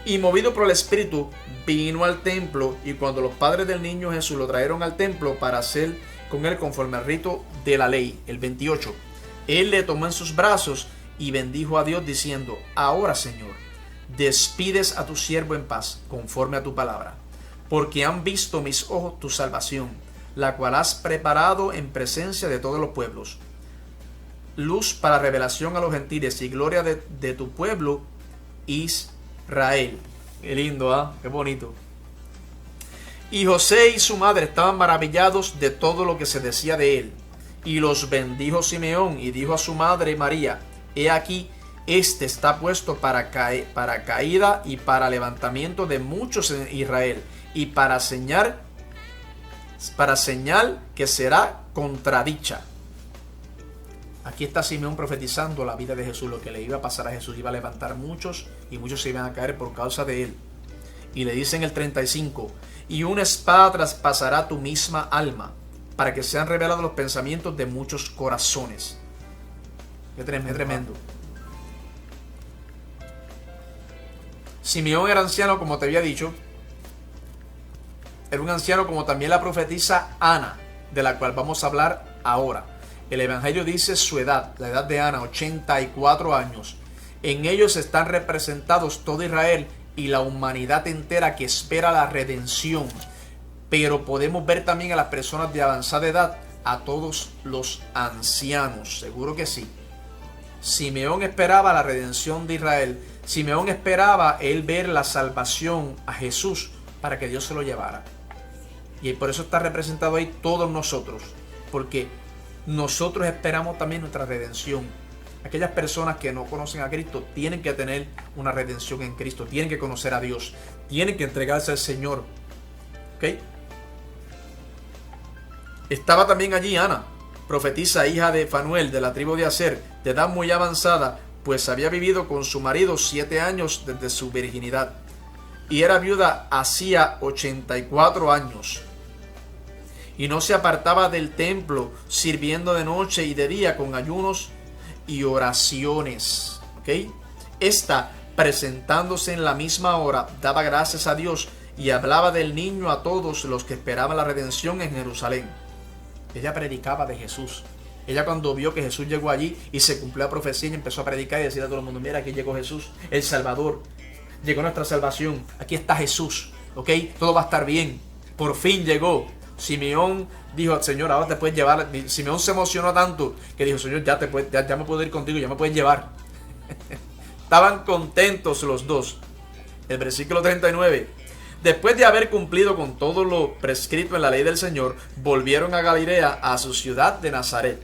Y movido por el Espíritu, vino al templo. Y cuando los padres del niño Jesús lo trajeron al templo para hacer con él conforme al rito de la ley. El 28. Él le tomó en sus brazos y bendijo a Dios diciendo: ahora, Señor, despides a tu siervo en paz, conforme a tu palabra. Porque han visto mis ojos tu salvación, la cual has preparado en presencia de todos los pueblos. Luz para revelación a los gentiles y gloria de tu pueblo Israel. Qué lindo, ¿ah? Qué bonito. Y José y su madre estaban maravillados de todo lo que se decía de él. Y los bendijo Simeón y dijo a su madre María: He aquí, este está puesto para caída y para levantamiento de muchos en Israel, y para señal que será contradicha. Aquí está Simeón profetizando la vida de Jesús, lo que le iba a pasar a Jesús. Iba a levantar muchos y muchos se iban a caer por causa de él. Y le dice en el 35: Y una espada traspasará tu misma alma, para que sean revelados los pensamientos de muchos corazones. Qué tremendo. Simeón era anciano, como te había dicho. Era un anciano como también la profetisa Ana, de la cual vamos a hablar ahora. El Evangelio dice su edad, la edad de Ana, 84 años. En ellos están representados todo Israel y la humanidad entera que espera la redención. Pero podemos ver también a las personas de avanzada edad, a todos los ancianos, seguro que sí. Simeón esperaba la redención de Israel. Simeón esperaba él ver la salvación a Jesús para que Dios se lo llevara. Y por eso está representado ahí todos nosotros, porque nosotros esperamos también nuestra redención. Aquellas personas que no conocen a Cristo tienen que tener una redención en Cristo, tienen que conocer a Dios, tienen que entregarse al Señor. ¿Ok? Estaba también allí Ana, profetisa, hija de Fanuel, de la tribu de Aser, de edad muy avanzada, pues había vivido con su marido 7 años desde su virginidad, y era viuda hacía 84 años. Y no se apartaba del templo, sirviendo de noche y de día con ayunos y oraciones. ¿Ok? Esta, presentándose en la misma hora, daba gracias a Dios y hablaba del niño a todos los que esperaban la redención en Jerusalén. Ella predicaba de Jesús. Ella, cuando vio que Jesús llegó allí y se cumplió la profecía, y empezó a predicar y decir a todo el mundo: mira, aquí llegó Jesús, el Salvador. Llegó nuestra salvación. Aquí está Jesús. ¿Ok? Todo va a estar bien. Por fin llegó. Simeón dijo: Señor, ahora te puedes llevar. Simeón se emocionó tanto que dijo: Señor, ya me puedo ir contigo, ya me puedes llevar. Estaban contentos los dos. El versículo 39. Después de haber cumplido con todo lo prescrito en la ley del Señor, volvieron a Galilea, a su ciudad de Nazaret.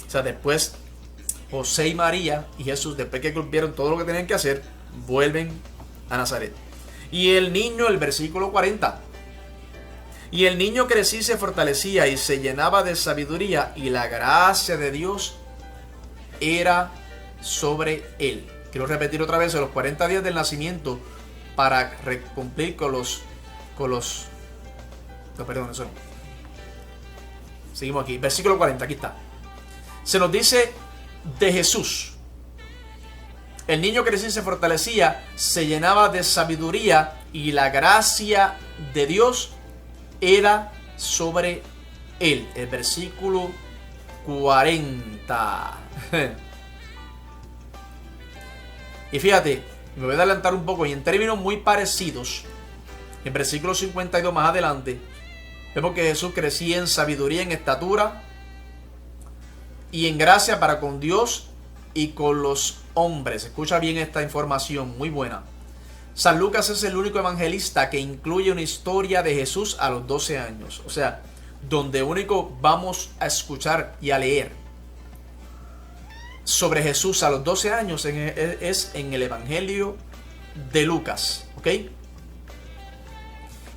O sea, después José y María y Jesús, después que cumplieron todo lo que tenían que hacer, vuelven a Nazaret. Y el niño, el versículo 40. Y el niño crecía y se fortalecía y se llenaba de sabiduría, y la gracia de Dios era sobre él. Quiero repetir otra vez: a los 40 días del nacimiento, para cumplir con los no, perdón, eso no. Seguimos aquí, versículo 40, aquí está. Se nos dice de Jesús: el niño crecía y se fortalecía, se llenaba de sabiduría, y la gracia de Dios era sobre él. El versículo 40. Y fíjate, me voy a adelantar un poco, y en términos muy parecidos, en versículo 52 más adelante, vemos que Jesús crecía en sabiduría, en estatura y en gracia para con Dios y con los hombres. Escucha bien esta información, muy buena. San Lucas es el único evangelista que incluye una historia de Jesús a los 12 años. O sea, donde único vamos a escuchar y a leer sobre Jesús a los 12 años es en el Evangelio de Lucas. ¿Ok?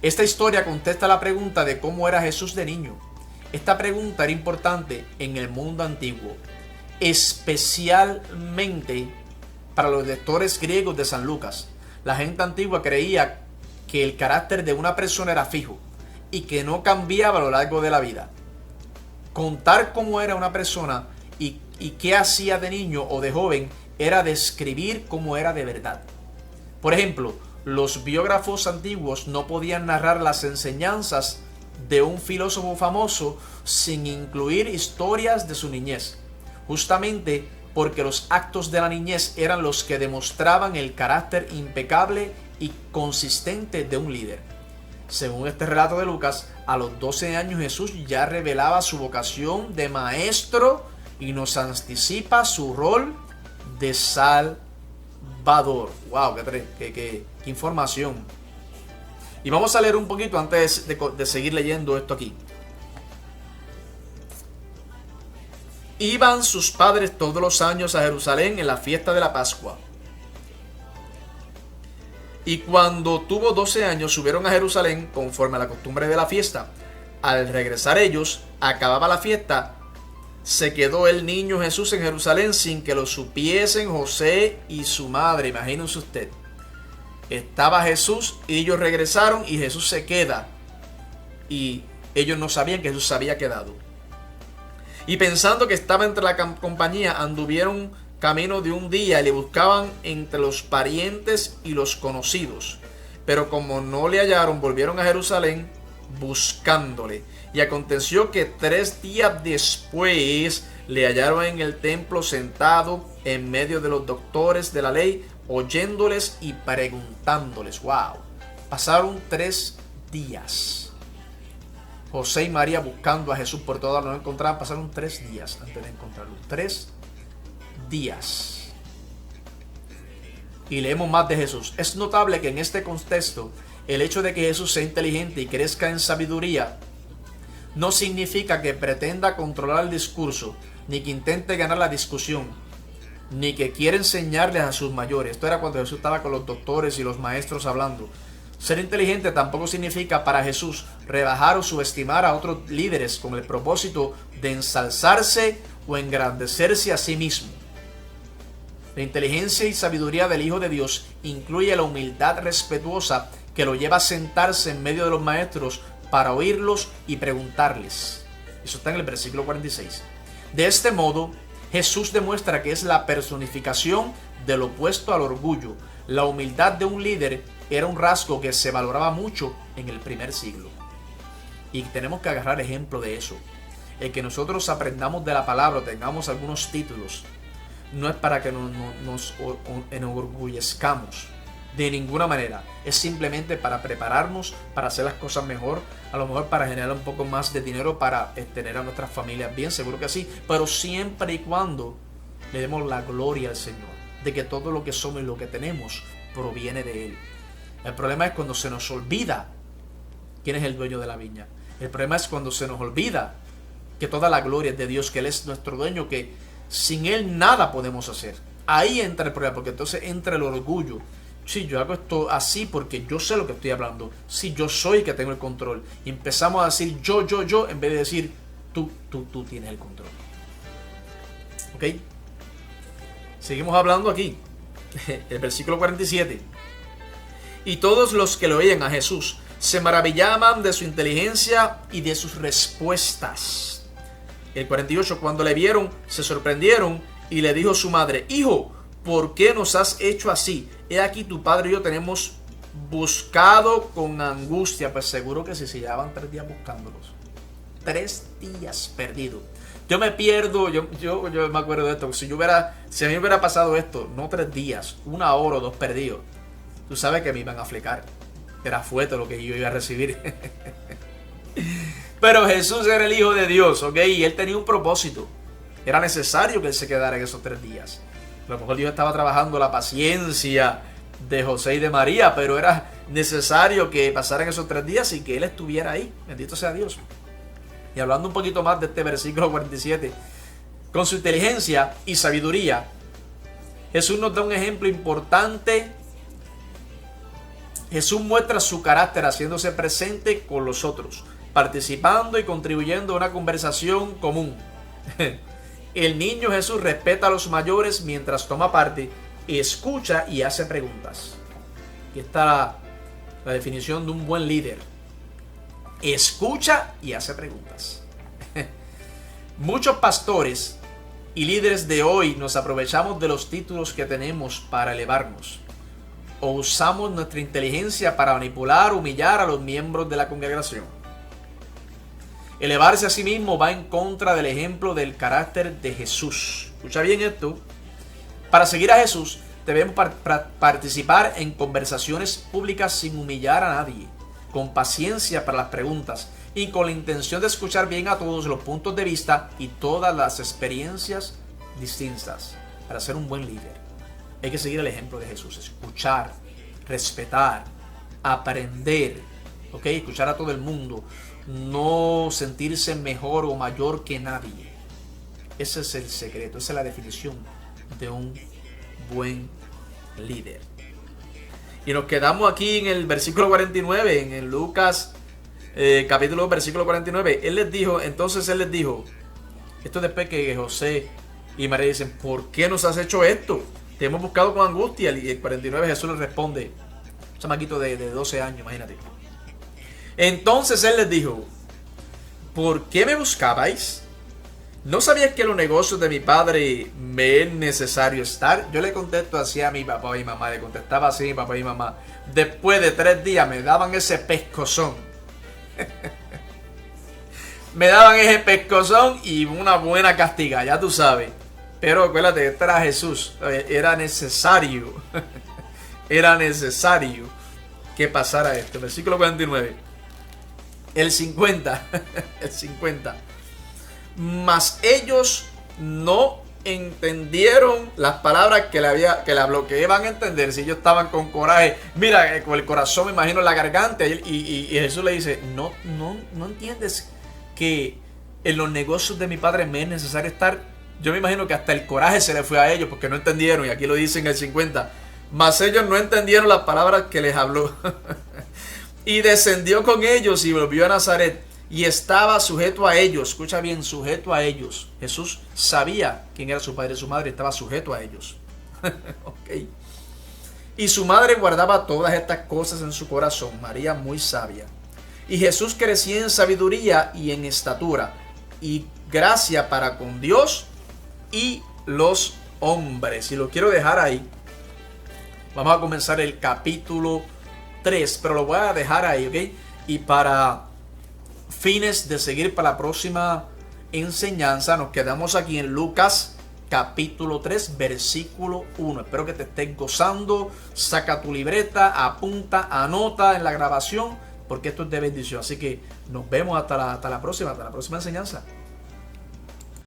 Esta historia contesta la pregunta de cómo era Jesús de niño. Esta pregunta era importante en el mundo antiguo, especialmente para los lectores griegos de San Lucas. La gente antigua creía que el carácter de una persona era fijo y que no cambiaba a lo largo de la vida. Contar cómo era una persona y qué hacía de niño o de joven era describir cómo era de verdad. Por ejemplo, los biógrafos antiguos no podían narrar las enseñanzas de un filósofo famoso sin incluir historias de su niñez. Justamente porque los actos de la niñez eran los que demostraban el carácter impecable y consistente de un líder. Según este relato de Lucas, a los 12 años Jesús ya revelaba su vocación de maestro y nos anticipa su rol de Salvador. ¡Wow! ¡Qué información! Y vamos a leer un poquito antes de seguir leyendo esto aquí. Iban sus padres todos los años a Jerusalén en la fiesta de la Pascua. Y cuando tuvo 12 años subieron a Jerusalén conforme a la costumbre de la fiesta. Al regresar ellos, acababa la fiesta, se quedó el niño Jesús en Jerusalén sin que lo supiesen José y su madre. Imagínense usted. Estaba Jesús y ellos regresaron y Jesús se queda. Y ellos no sabían que Jesús se había quedado. Y pensando que estaba entre la compañía, anduvieron camino de un día y le buscaban entre los parientes y los conocidos. Pero como no le hallaron, volvieron a Jerusalén buscándole. Y aconteció que 3 días después le hallaron en el templo sentado en medio de los doctores de la ley, oyéndoles y preguntándoles. ¡Wow! Pasaron 3 días. José y María buscando a Jesús por todas no lo encontraban. Pasaron 3 días antes de encontrarlo. 3 días. Y leemos más de Jesús. Es notable que en este contexto, el hecho de que Jesús sea inteligente y crezca en sabiduría no significa que pretenda controlar el discurso, ni que intente ganar la discusión, ni que quiera enseñarles a sus mayores. Esto era cuando Jesús estaba con los doctores y los maestros hablando. Ser inteligente tampoco significa para Jesús rebajar o subestimar a otros líderes con el propósito de ensalzarse o engrandecerse a sí mismo. La inteligencia y sabiduría del Hijo de Dios incluye la humildad respetuosa que lo lleva a sentarse en medio de los maestros para oírlos y preguntarles. Eso está en el versículo 46. De este modo, Jesús demuestra que es la personificación del opuesto al orgullo. La humildad de un líder era un rasgo que se valoraba mucho en el primer siglo. Y tenemos que agarrar ejemplo de eso. El que nosotros aprendamos de la palabra, tengamos algunos títulos, no es para que nos enorgullezcamos de ninguna manera. Es simplemente para prepararnos para hacer las cosas mejor, a lo mejor para generar un poco más de dinero para tener a nuestras familias bien, seguro que sí, pero siempre y cuando le demos la gloria al Señor, de que todo lo que somos y lo que tenemos proviene de Él. El problema es cuando se nos olvida quién es el dueño de la viña. El problema es cuando se nos olvida que toda la gloria es de Dios, que Él es nuestro dueño, que sin Él nada podemos hacer. Ahí entra el problema, porque entonces entra el orgullo. Sí, yo hago esto así porque yo sé lo que estoy hablando. Sí, yo soy el que tengo el control. Y empezamos a decir yo, en vez de decir tú tienes el control. ¿Ok? Seguimos hablando aquí. El versículo 47. Y todos los que lo oían a Jesús se maravillaban de su inteligencia y de sus respuestas. El 48, cuando le vieron, se sorprendieron y le dijo su madre: Hijo, ¿por qué nos has hecho así? He aquí tu padre y yo tenemos buscado con angustia. Pues seguro que sí, se llevaban 3 días buscándolos. 3 días perdidos. Yo me pierdo, yo me acuerdo de esto. Si a mí me hubiera pasado esto, no 3 días, 1 hora o 2 perdidos, tú sabes que me iban a flecar. Era fuerte lo que yo iba a recibir. Pero Jesús era el Hijo de Dios, ¿ok? Y Él tenía un propósito. Era necesario que Él se quedara en esos 3 días. A lo mejor Dios estaba trabajando la paciencia de José y de María, pero era necesario que pasaran esos 3 días y que Él estuviera ahí. Bendito sea Dios. Y hablando un poquito más de este versículo 47, con su inteligencia y sabiduría, Jesús nos da un ejemplo importante. Jesús muestra su carácter haciéndose presente con los otros, participando y contribuyendo a una conversación común. El niño Jesús respeta a los mayores mientras toma parte, escucha y hace preguntas. Aquí está la definición de un buen líder. Escucha y hace preguntas. Muchos pastores y líderes de hoy nos aprovechamos de los títulos que tenemos para elevarnos. O usamos nuestra inteligencia para manipular, humillar a los miembros de la congregación. Elevarse a sí mismo va en contra del ejemplo del carácter de Jesús. escucha bien esto, para seguir a Jesús debemos participar en conversaciones públicas sin humillar a nadie, con paciencia para las preguntas y con la intención de escuchar bien a todos los puntos de vista y todas las experiencias distintas. Para ser un buen líder hay que seguir el ejemplo de Jesús, escuchar, respetar, aprender, ¿ok? Escuchar a todo el mundo, no sentirse mejor o mayor que nadie. Ese es el secreto, esa es la definición de un buen líder. Y nos quedamos aquí en el versículo 49, en el Lucas capítulo versículo 49. Entonces él les dijo, esto después que José y María dicen, ¿por qué nos has hecho esto? Te hemos buscado con angustia. Y el 49 Jesús les responde, un chamaquito de 12 años, imagínate. Entonces él les dijo, ¿por qué me buscabais? ¿No sabías que en los negocios de mi padre me es necesario estar? Yo le contesto así a mi papá y mamá, le contestaba así a mi papá y mamá. Después de 3 días me daban ese pescozón. Me daban ese pescozón y una buena castiga, ya tú sabes. Pero acuérdate, este era Jesús, era necesario. Era necesario que pasara esto. Versículo 49. El 50. El 50. Mas ellos no entendieron las palabras que le habló. Que iban a entender si ellos estaban con coraje. Mira, con el corazón, me imagino, en la garganta. Y Jesús le dice, no entiendes que en los negocios de mi padre me es necesario estar. Yo me imagino que hasta el coraje se le fue a ellos porque no entendieron. Y aquí lo dice en el 50. Mas ellos no entendieron las palabras que les habló. Y descendió con ellos y volvió a Nazaret. Y estaba sujeto a ellos. Escucha bien, sujeto a ellos. Jesús sabía quién era su padre y su madre. Estaba sujeto a ellos. Okay. Y su madre guardaba todas estas cosas en su corazón. María muy sabia. Y Jesús crecía en sabiduría y en estatura. Y gracia para con Dios y los hombres. Y lo quiero dejar ahí. Vamos a comenzar el capítulo 3. Pero lo voy a dejar ahí, ¿ok? Y para fines de seguir para la próxima enseñanza, nos quedamos aquí en Lucas capítulo 3 versículo 1. Espero que te estés gozando. Saca tu libreta, apunta, anota en la grabación, porque esto es de bendición. Así que nos vemos hasta la próxima enseñanza.